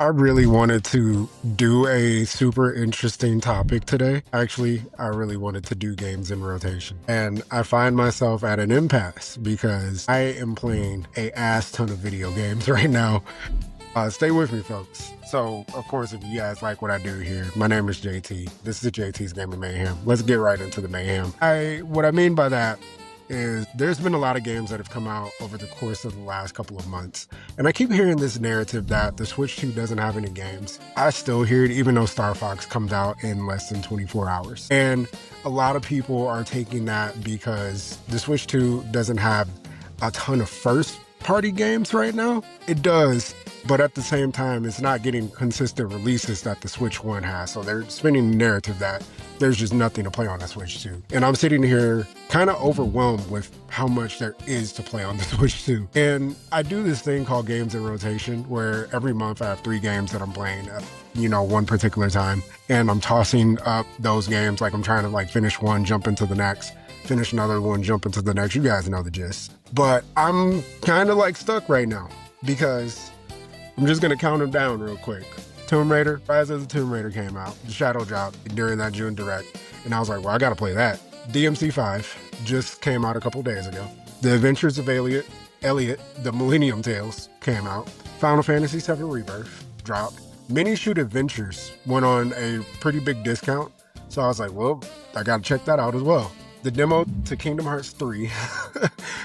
I really wanted to do a super interesting topic today. Actually, I really wanted to do games in rotation. And I find myself at an impasse because I am playing a ass ton of video games right now. Stay with me, folks. So, of course, if you guys like what I do here, my name is JT. This is JT's Gaming Mayhem. Let's get right into the mayhem. What I mean by that is there's been a lot of games that have come out over the course of the last couple of months. And I keep hearing this narrative that the Switch 2 doesn't have any games. I still hear it, even though Star Fox comes out in less than 24 hours. And a lot of people are taking that because the Switch 2 doesn't have a ton of first-party games right now. It does, but at the same time, it's not getting consistent releases that the Switch 1 has. So they're spinning the narrative that there's just nothing to play on the Switch 2. And I'm sitting here kind of overwhelmed with how much there is to play on the Switch 2. And I do this thing called games in rotation, where every month I have 3 games that I'm playing at, one particular time. And I'm tossing up those games, like I'm trying to finish one, jump into the next, finish another one, jump into the next. You guys know the gist. But I'm kind of stuck right now because I'm just going to count them down real quick. Tomb Raider, Rise of the Tomb Raider came out. The Shadow dropped during that June Direct. And I was like, well, I got to play that. DMC 5 just came out a couple days ago. The Adventures of Elliot, The Millennium Tales came out. Final Fantasy VII Rebirth dropped. Mini Shoot Adventures went on a pretty big discount. So I was like, well, I got to check that out as well. The demo to Kingdom Hearts 3,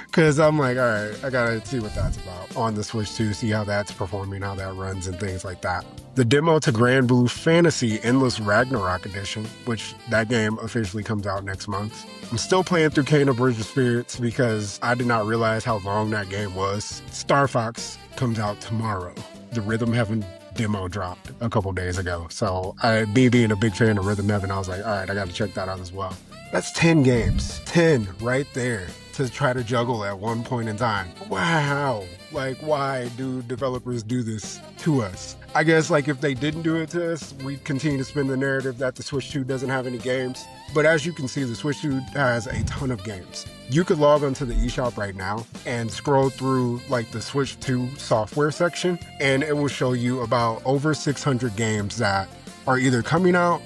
because I'm like, all right, I gotta see what that's about on the Switch 2, see how that's performing, how that runs, and things like that. The demo to Grand Blue Fantasy Endless Ragnarok Edition, which that game officially comes out next month. I'm still playing through Kena Bridge of Spirits because I did not realize how long that game was. Star Fox comes out tomorrow. The Rhythm Heaven demo dropped a couple days ago. So me being a big fan of Rhythm Heaven, I was like, all right, I gotta check that out as well. That's 10 games, 10 right there to try to juggle at one point in time. Wow. Why do developers do this to us? I guess if they didn't do it to us, we'd continue to spin the narrative that the Switch 2 doesn't have any games. But as you can see, the Switch 2 has a ton of games. You could log onto the eShop right now and scroll through the Switch 2 software section, and it will show you about over 600 games that are either coming out,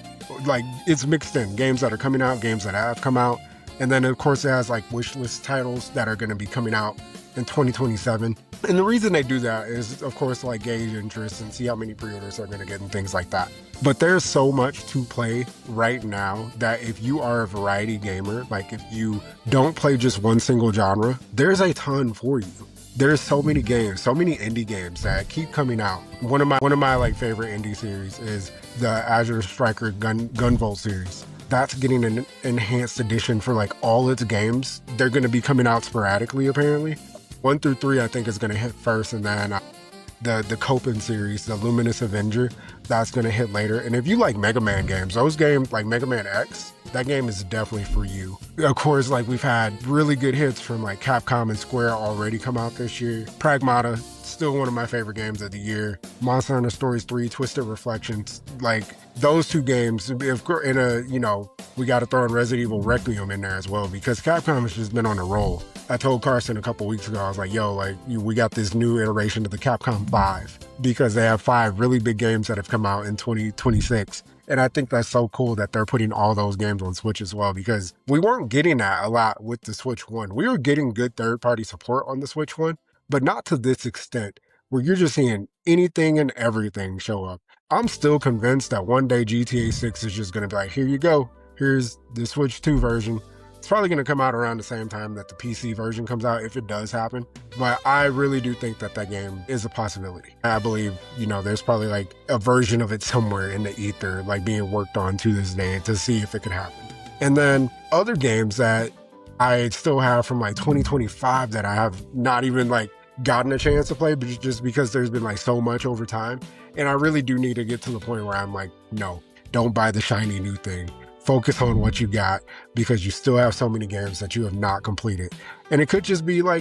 it's mixed in, games that are coming out, games that have come out. And then of course it has wish list titles that are going to be coming out in 2027. And the reason they do that is of course gauge interest and see how many pre-orders are going to get and things like that. But there's so much to play right now that if you are a variety gamer, if you don't play just one single genre, there's a ton for you. There's so many games, so many indie games that keep coming out. One of my favorite indie series is the Azure Striker Gunvolt series. That's getting an enhanced edition for all its games. They're going to be coming out sporadically apparently. 1 through 3 I think is going to hit first, and then the Copen series, the Luminous Avenger, that's going to hit later. And if you like Mega Man games, those games like Mega Man X, that game is definitely for you. Of course, we've had really good hits from Capcom and Square already come out this year. Pragmata, still one of my favorite games of the year. Monster Hunter Stories 3, Twisted Reflections, those 2 games. We got to throw in Resident Evil Requiem in there as well because Capcom has just been on a roll. I told Carson a couple weeks ago, I was like, yo, we got this new iteration of the Capcom 5 because they have 5 really big games that have come out in 2026. And I think that's so cool that they're putting all those games on Switch as well, because we weren't getting that a lot with the Switch 1. We were getting good third-party support on the Switch 1, but not to this extent, where you're just seeing anything and everything show up. I'm still convinced that one day GTA 6 is just going to be here you go. Here's the Switch 2 version. It's probably going to come out around the same time that the PC version comes out, if it does happen. But I really do think that game is a possibility. I believe, there's probably a version of it somewhere in the ether, being worked on to this day to see if it could happen. And then other games that I still have from 2025 that I have not even gotten a chance to play, but just because there's been so much over time. And I really do need to get to the point where I'm no, don't buy the shiny new thing. Focus on what you got, because you still have so many games that you have not completed. And it could just be a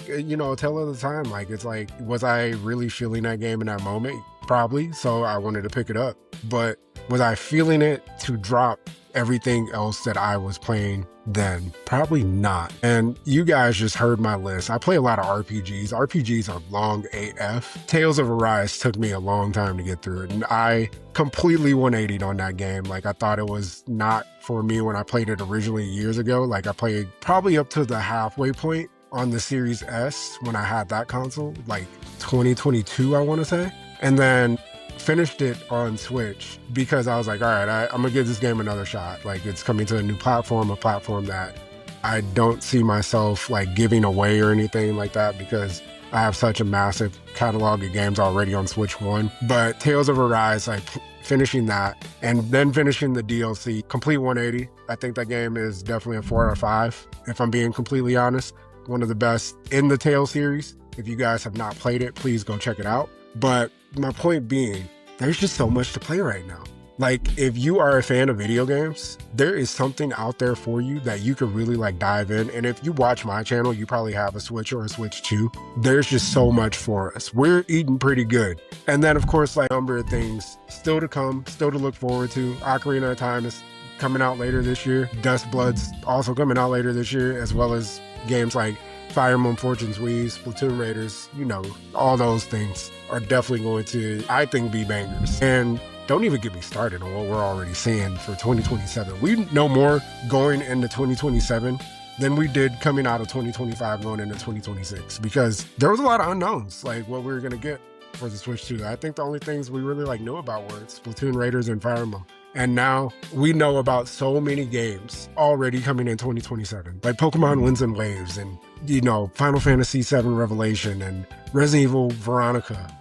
tell of the time. It's was I really feeling that game in that moment? Probably. So I wanted to pick it up. But Was I feeling it to drop everything else that I was playing then? Probably not. And you guys just heard my list. I play a lot of RPGs. RPGs are long AF. Tales of Arise took me a long time to get through it, and I completely 180'd on that game. Like, I thought it was not for me when I played it originally years ago. Like, I played probably up to the halfway point on the Series S when I had that console, like 2022, I want to say. And then finished it on Switch because I was like, all right, I'm gonna give this game another shot. Like, it's coming to a new platform, a platform that I don't see myself like giving away or anything like that, because I have such a massive catalog of games already on Switch 1. But Tales of Arise, like finishing that and then finishing the DLC, complete 180. I think that game is definitely a 4 out of 5, if I'm being completely honest. One of the best in the Tales series. If you guys have not played it, please go check it out. But my point being, there's just so much to play right now. Like, if you are a fan of video games, there is something out there for you that you could really like dive in. And if you watch my channel, you probably have a Switch or a Switch 2. There's just so much for us. We're eating pretty good. And then of course, like, a number of things still to come, still to look forward to. Ocarina of Time is coming out later this year. Dust Blood's also coming out later this year, as well as games like Fire Emblem Fortune's Wii, Splatoon Raiders, you know, all those things are definitely going to, I think, be bangers. And don't even get me started on what we're already seeing for 2027. We know more going into 2027 than we did coming out of 2025 going into 2026, because there was a lot of unknowns, like what we were going to get for the Switch 2. I think the only things we really like knew about were Splatoon Raiders and Fire Emblem. And now we know about so many games already coming in 2027, like Pokemon Winds and Waves, and, you know, Final Fantasy VII Revelation, and Resident Evil Veronica.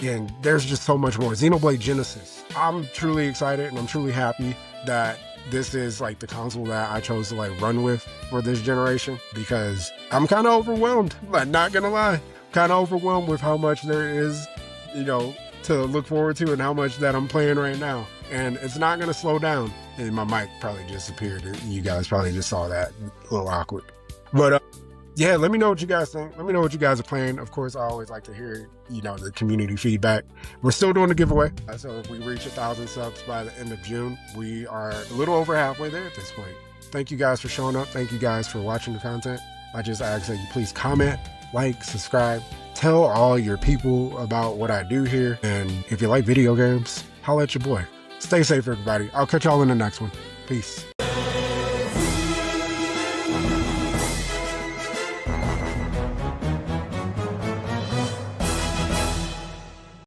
And there's just so much more. Xenoblade Genesis. I'm truly excited, and I'm truly happy that this is like the console that I chose to like run with for this generation, because I'm kind of overwhelmed. Like, not gonna lie, kind of overwhelmed with how much there is, you know, to look forward to, and how much that I'm playing right now. And it's not gonna slow down. And my mic probably disappeared. You guys probably just saw that. A little awkward. But yeah, let me know what you guys think. Let me know what you guys are playing. Of course, I always like to hear, you know, the community feedback. We're still doing a giveaway. So if we reach 1,000 subs by the end of June, we are a little over halfway there at this point. Thank you guys for showing up. Thank you guys for watching the content. I just ask that you please comment, like, subscribe, tell all your people about what I do here. And if you like video games, holla at your boy. Stay safe, everybody. I'll catch y'all in the next one. Peace.